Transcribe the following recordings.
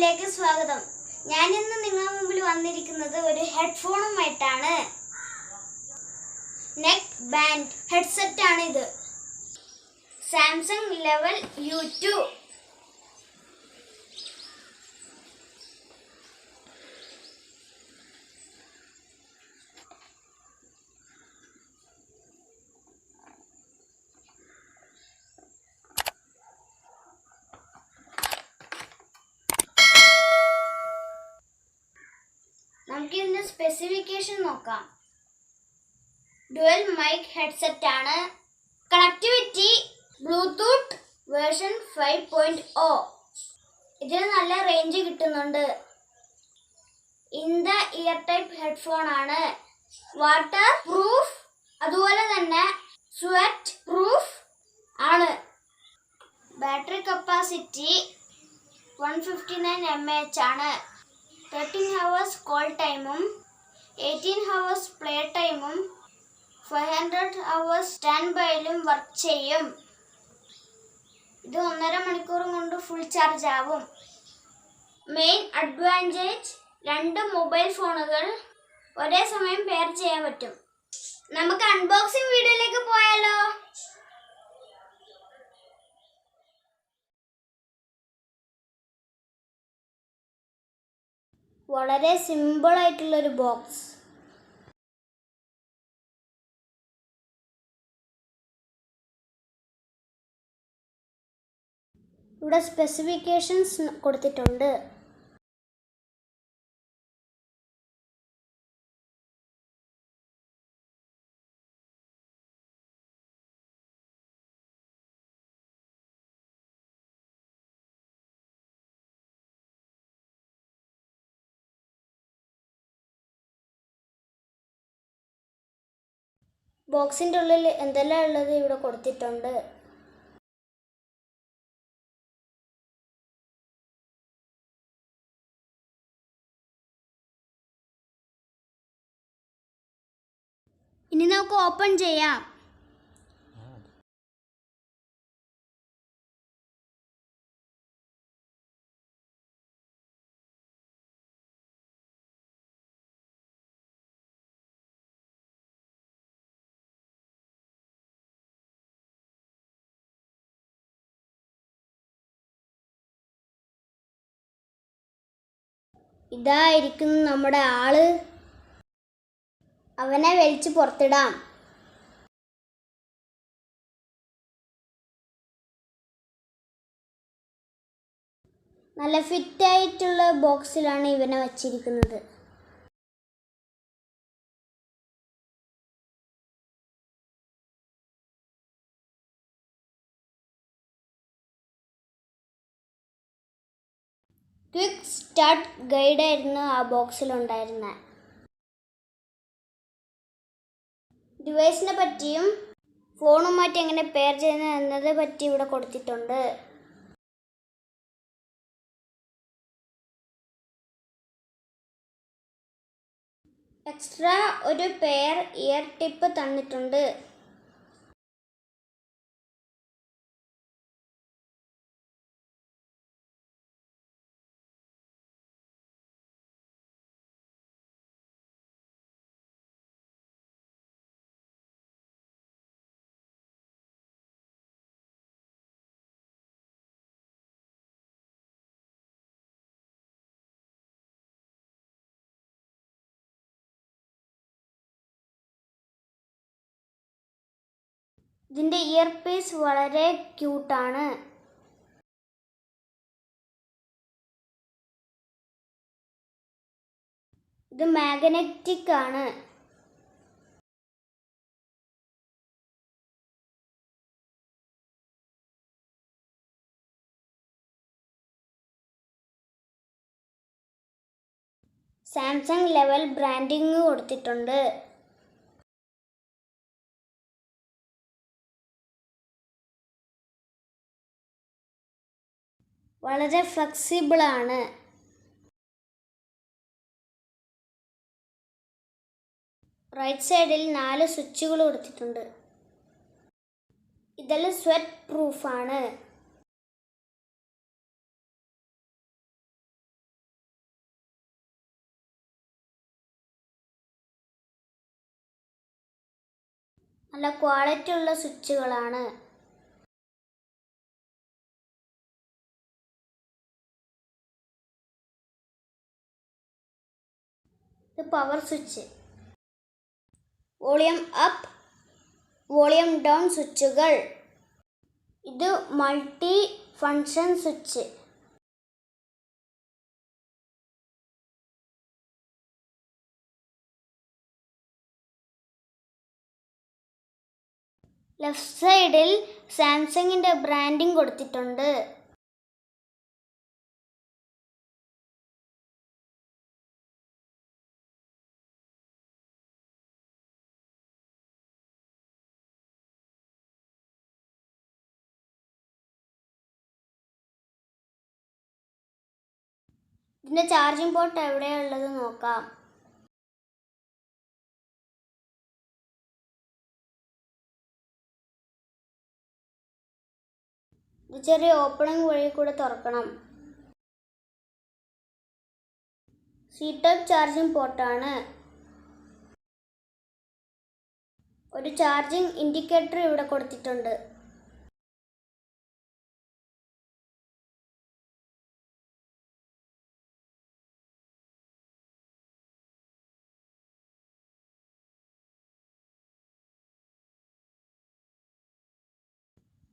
വീഡിയോയിലേക്ക് സ്വാഗതം. ഞാൻ ഇന്ന് നിങ്ങളുടെ മുമ്പിൽ വന്നിരിക്കുന്നത് ഒരു ഹെഡ്ഫോണുമായിട്ടാണ്. നെക്ക് ബാൻഡ് ഹെഡ്സെറ്റ് ആണ് ഇത്. Samsung level U2. നമുക്ക് ഇതിന്റെ സ്പെസിഫിക്കേഷൻ നോക്കാം. ഡുവൽ മൈക്ക് ഹെഡ്സെറ്റ് ആണ്. Connectivity Bluetooth version 5.0. ഇതിന് നല്ല റേഞ്ച് കിട്ടുന്നുണ്ട്. In the year type headphone ആണ്. വാട്ടർ പ്രൂഫ് അതുപോലെ തന്നെ സ്വെറ്റ് പ്രൂഫ് ആണ്. ബാറ്ററി കപ്പാസിറ്റി 159 mAh ആണ്. 13 hours കോൾ ടൈമും 18 hours പ്ലേ ടൈമും 500 hours സ്റ്റാൻഡ് ബൈയിലും വർക്ക് ചെയ്യും. ഇത് 1.5 മണിക്കൂർ കൊണ്ട് ഫുൾ ചാർജ് ആവും. മെയിൻ അഡ്വാൻറ്റേജ്, 2 മൊബൈൽ ഫോണുകൾ ഒരേ സമയം പെയർ ചെയ്യാൻ പറ്റും. നമുക്ക് അൺബോക്സിംഗ് വീഡിയോയിലേക്ക് പോയാലോ? വളരെ സിമ്പിൾ ആയിട്ടുള്ളൊരു ബോക്സ്. ഇവിടെ സ്പെസിഫിക്കേഷൻസ് കൊടുത്തിട്ടുണ്ട്. ബോക്സിൻ്റെ ഉള്ളിൽ എന്തെല്ലാം ഉള്ളത് ഇവിടെ കൊടുത്തിട്ടുണ്ട്. ഇനി നമുക്ക് ഓപ്പൺ ചെയ്യാം. ഇതായിരിക്കുന്നു നമ്മുടെ ആള്. അവനെ വലിച്ച് പുറത്തിടാം. നല്ല ഫിറ്റായിട്ടുള്ള ബോക്സിലാണ് ഇവനെ വച്ചിരിക്കുന്നത്. ക്വിക്ക് സ്റ്റാർട്ട് ഗൈഡായിരുന്നു ആ ബോക്സിലുണ്ടായിരുന്നത്. ഡിവൈസിനെ പറ്റിയും ഫോണുമായിട്ട് എങ്ങനെ പെയർ ചെയ്യുന്നത് എന്നതിനെ പറ്റി ഇവിടെ കൊടുത്തിട്ടുണ്ട്. എക്സ്ട്രാ ഒരു പെയർ ഇയർ ടിപ്പ് തന്നിട്ടുണ്ട്. ഇതിൻ്റെ ഇയർ പീസ് വളരെ ക്യൂട്ടാണ്. ഇത് മാഗ്നറ്റിക് ആണ്. സാംസങ് ലെവൽ ബ്രാൻഡിങ് കൊടുത്തിട്ടുണ്ട്. വളരെ ഫ്ലെക്സിബിൾ ആണ്. റൈറ്റ് സൈഡിൽ 4 സ്വിച്ചുകൾ കൊടുത്തിട്ടുണ്ട്. ഇതെല്ലാം സ്വെറ്റ് പ്രൂഫാണ്. നല്ല ക്വാളിറ്റി ഉള്ള സ്വിച്ചുകളാണ്. ഇത് power switch, volume up, volume down സ്വിച്ചുകൾ. ഇത് മൾട്ടി ഫങ്ഷൻ സ്വിച്ച്. ലെഫ്റ്റ് സൈഡിൽ സാംസങ്ങിൻ്റെ ബ്രാൻഡിങ് കൊടുത്തിട്ടുണ്ട്. ഇതിൻ്റെ ചാർജിങ് പോർട്ട് എവിടെയുള്ളത് നോക്കാം. ഇത് ചെറിയ ഓപ്പണിംഗ് വഴി കൂടെ തുറക്കണം. സി ടൈപ്പ് ചാർജിങ് പോർട്ടാണ്. ഒരു ചാർജിങ് ഇൻഡിക്കേറ്റർ ഇവിടെ കൊടുത്തിട്ടുണ്ട്.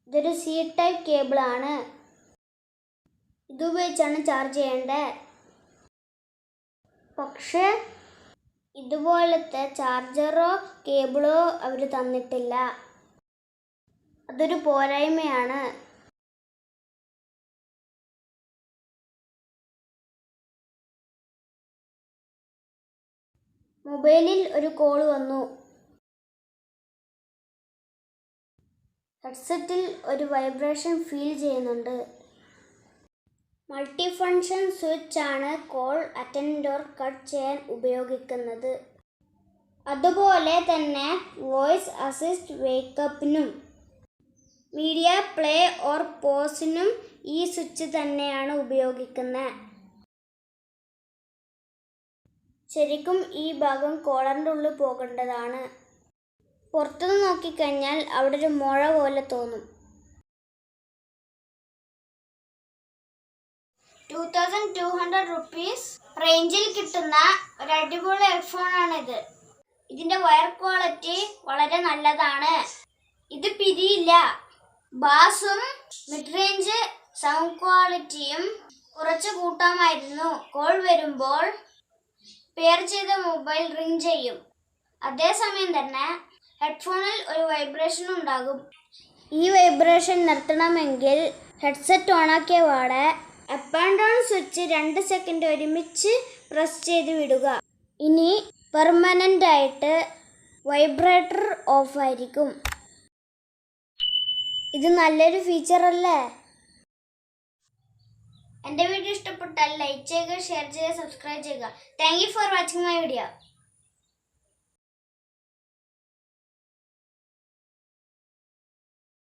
ഇതൊരു സി ടൈപ്പ് കേബിളാണ്. ഇതുപയോഗിച്ചാണ് ചാർജ് ചെയ്യേണ്ടത്. പക്ഷേ ഇതുപോലത്തെ ചാർജറോ കേബിളോ അവർ തന്നിട്ടില്ല. അതൊരു പോരായ്മയാണ്. മൊബൈലിൽ ഒരു കോൾ വന്നു. ഹെഡ്സെറ്റിൽ ഒരു വൈബ്രേഷൻ ഫീൽ ചെയ്യുന്നുണ്ട്. മൾട്ടി ഫങ്ഷൻ സ്വിച്ച് ആണ് കോൾ അറ്റൻഡ് ഓർ കട്ട് ചെയ്യാൻ ഉപയോഗിക്കുന്നത്. അതുപോലെ തന്നെ വോയിസ് അസിസ്റ്റ് വേക്കപ്പിനും മീഡിയ പ്ലേ ഓർ പോസിനും ഈ സ്വിച്ച് തന്നെയാണ് ഉപയോഗിക്കുന്നത്. ശരിക്കും ഈ ഭാഗം കോളറിൻ്റെ ഉള്ളിൽ പോകേണ്ടതാണ്. പുറത്തുനിന്ന് നോക്കിക്കഴിഞ്ഞാൽ അവിടെ ഒരു മുഴ പോലെ തോന്നും. 2200 rupees റേഞ്ചിൽ കിട്ടുന്ന ഒരു അടിപൊളി ഹെഡ്ഫോണാണിത്. ഇതിൻ്റെ വയർ ക്വാളിറ്റി വളരെ നല്ലതാണ്. ഇത് പിരിയില്ല. ബാസും മിഡ് റേഞ്ച് സൗണ്ട് ക്വാളിറ്റിയും കുറച്ച് കൂട്ടാമായിരുന്നു. കോൾ വരുമ്പോൾ പെയർ ചെയ്ത മൊബൈൽ റിംഗ് ചെയ്യും. അതേസമയം തന്നെ ഹെഡ്ഫോണിൽ ഒരു വൈബ്രേഷൻ ഉണ്ടാകും. ഈ വൈബ്രേഷൻ നിർത്തണമെങ്കിൽ ഹെഡ്സെറ്റ് ഓണാക്കിയ പാടെ up and down switch 2 second ഒരുമിച്ച് പ്രസ് ചെയ്ത് വിടുക. ഇനി പെർമനൻ്റ് ആയിട്ട് വൈബ്രേറ്റർ ഓഫായിരിക്കും. ഇത് നല്ലൊരു ഫീച്ചർ അല്ലേ? എൻ്റെ വീഡിയോ ഇഷ്ടപ്പെട്ടാൽ ലൈക്ക് ചെയ്യുക, ഷെയർ ചെയ്യുക, സബ്സ്ക്രൈബ് ചെയ്യുക. Thank you for watching my video.